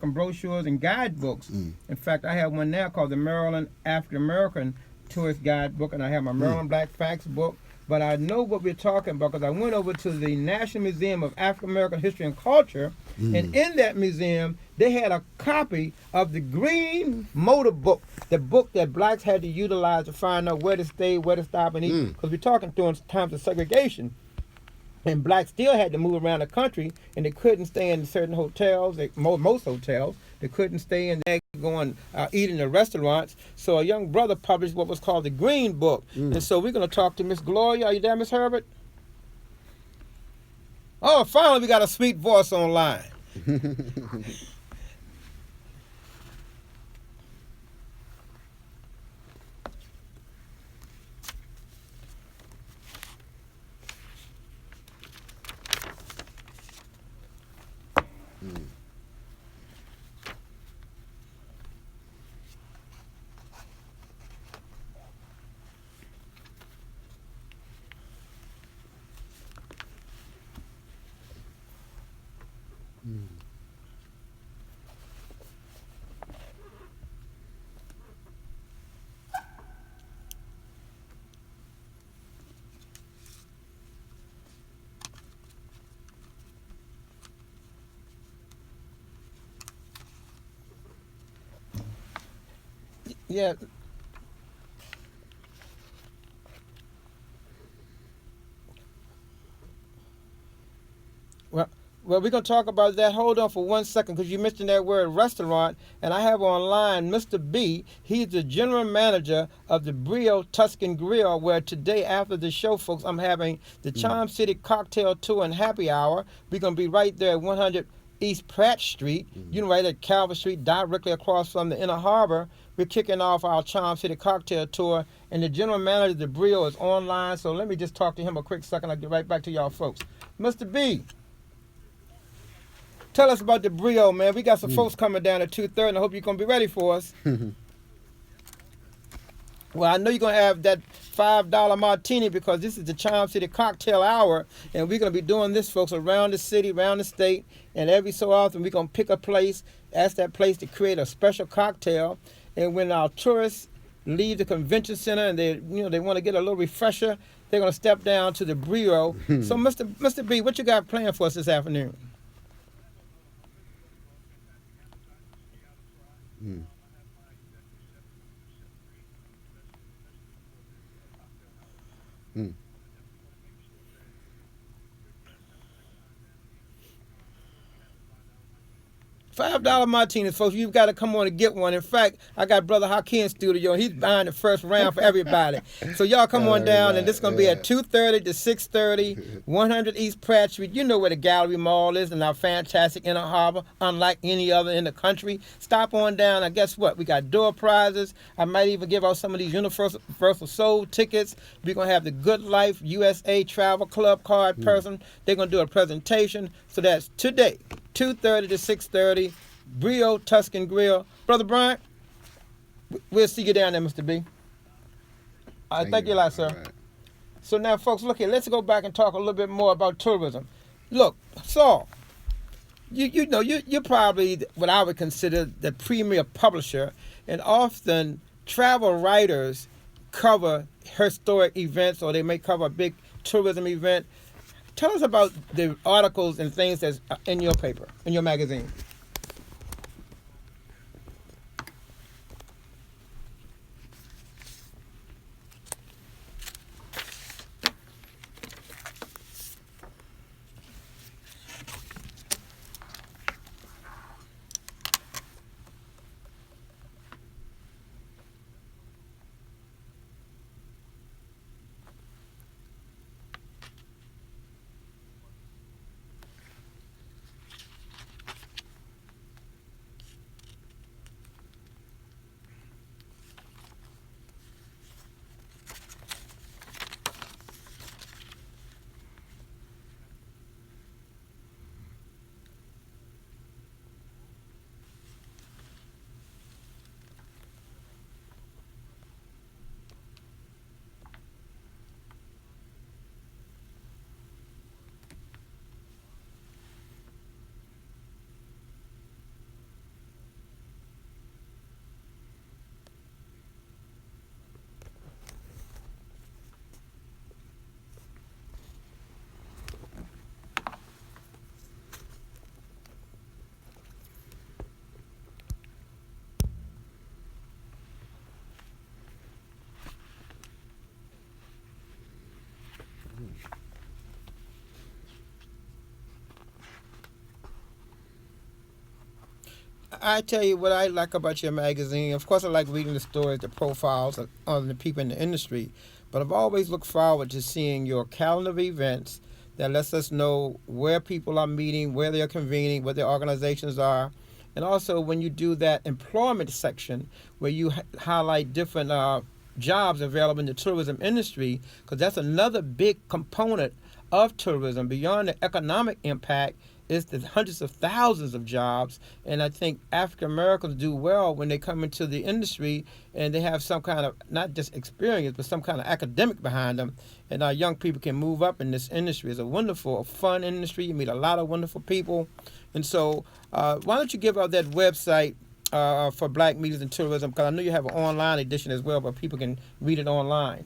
brochures and guidebooks. In fact, I have one now called the Maryland African American Tourist Guidebook, and I have my Maryland Black Facts book. But I know what we're talking about because I went over to the National Museum of African American History and Culture, and in that museum, they had a copy of the Green Motor Book, the book that blacks had to utilize to find out where to stay, where to stop and eat. Because we're talking during times of segregation. And blacks still had to move around the country, and they couldn't stay in certain hotels, most hotels. They couldn't stay in there going eating in restaurants. So a young brother published what was called the Green Book. And so we're going to talk to Miss Gloria. Are you there, Miss Herbert? Oh, finally we got a sweet voice online. Yeah. Well, we're going to talk about that. Hold on for 1 second because you mentioned that word restaurant, and I have online Mr. B. He's the general manager of the Brio Tuscan Grill, where today after the show, folks, I'm having the Charm City Cocktail Tour and Happy Hour. We're going to be right there at 100 East Pratt Street, right at Calvert Street, directly across from the Inner Harbor. We're kicking off our Charm City Cocktail Tour, and the general manager of the Brio is online, so let me just talk to him a quick second. I'll get right back to y'all folks. Mr. B. Tell us about the Brio, man. We got some folks coming down at 2:30, and I hope you're going to be ready for us. Well, I know you're going to have that $5 martini because this is the Charm City Cocktail Hour, and we're going to be doing this, folks, around the city, around the state, and every so often we're going to pick a place, ask that place to create a special cocktail, and when our tourists leave the convention center and they want to get a little refresher, they're going to step down to the Brio. So, Mr. B, what you got planned for us this afternoon? $5 martinis, folks. You've got to come on and get one. In fact, I got Brother Hakeem in studio. He's behind the first round for everybody. So y'all come on down, and this is going to be at 2:30 to 6:30, 100 East Pratt Street. You know where the Gallery Mall is in our fantastic Inner Harbor, unlike any other in the country. Stop on down, and guess what? We got door prizes. I might even give out some of these Universal Soul tickets. We're going to have the Good Life USA Travel Club card person. They're going to do a presentation. So that's today. 2:30 to 6:30, Brio Tuscan Grill. Brother Bryant, we'll see you down there, Mr. B. Thank you a lot, sir. Right. So now, folks, look here. Let's go back and talk a little bit more about tourism. Look, Saul, you're probably what I would consider the premier publisher, and often travel writers cover historic events or they may cover a big tourism event. Tell us about the articles and things that's in your paper, in your magazine. I tell you what I like about your magazine. Of course, I like reading the stories, the profiles on the people in the industry. But I've always looked forward to seeing your calendar of events that lets us know where people are meeting, where they're convening, what their organizations are. And also when you do that employment section where you highlight different jobs available in the tourism industry, because that's another big component of tourism. Beyond the economic impact is the hundreds of thousands of jobs. And I think African Americans do well when they come into the industry and they have some kind of, not just experience, but some kind of academic behind them. And our young people can move up in this industry. It's a wonderful, fun industry. You meet a lot of wonderful people. And so why don't you give out that website for Black Media and Tourism? Because I know you have an online edition as well, but people can read it online.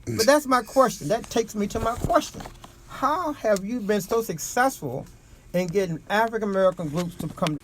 But that's my question. That takes me to my question. How have you been so successful in getting African American groups to come?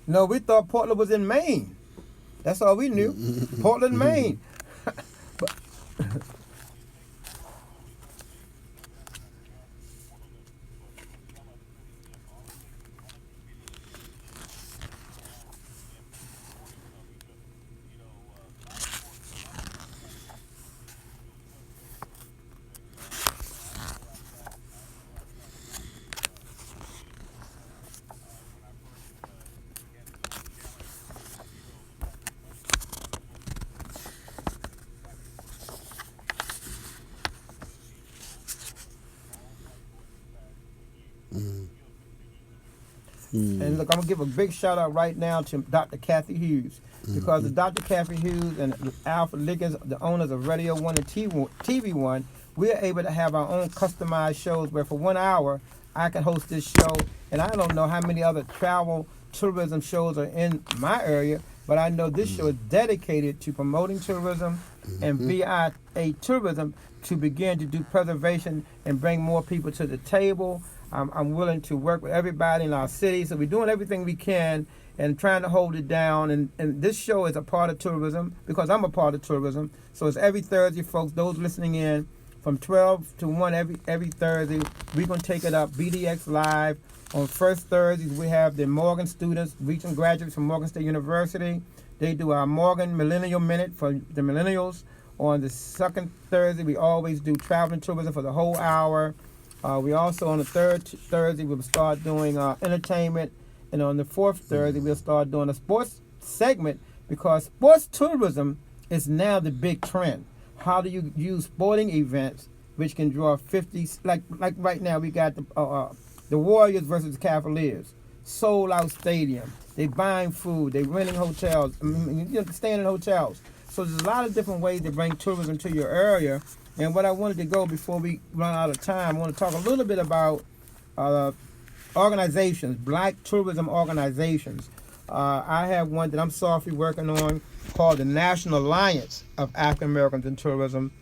No, we thought Portland was in Maine. That's all we knew. Portland, Maine. And look, I'm gonna give a big shout out right now to Dr. Kathy Hughes, because of Dr. Kathy Hughes and Alfred Liggins, the owners of Radio One and TV One, we're able to have our own customized shows where for 1 hour I can host this show, and I don't know how many other travel tourism shows are in my area, but I know this show is dedicated to promoting tourism and via tourism to begin to do preservation and bring more people to the table. I'm willing to work with everybody in our city, so we're doing everything we can and trying to hold it down. And this show is a part of tourism because I'm a part of tourism. So it's every Thursday, folks. Those listening in, from 12 to 1 every Thursday, we're going to take it up, BDX Live. On first Thursdays, we have the Morgan students, recent graduates from Morgan State University. They do our Morgan Millennial Minute for the millennials. On the second Thursday, we always do travel and tourism for the whole hour. We also, on the third Thursday, we'll start doing entertainment. And on the fourth Thursday, we'll start doing a sports segment, because sports tourism is now the big trend. How do you use sporting events which can draw 50, like right now we got the Warriors versus the Cavaliers. sold out stadium. They buying food. They renting hotels. Staying in hotels. So there's a lot of different ways to bring tourism to your area. And what I wanted to go before we run out of time, I want to talk a little bit about organizations, black tourism organizations. I have one that I'm softly working on called the National Alliance of African Americans in Tourism.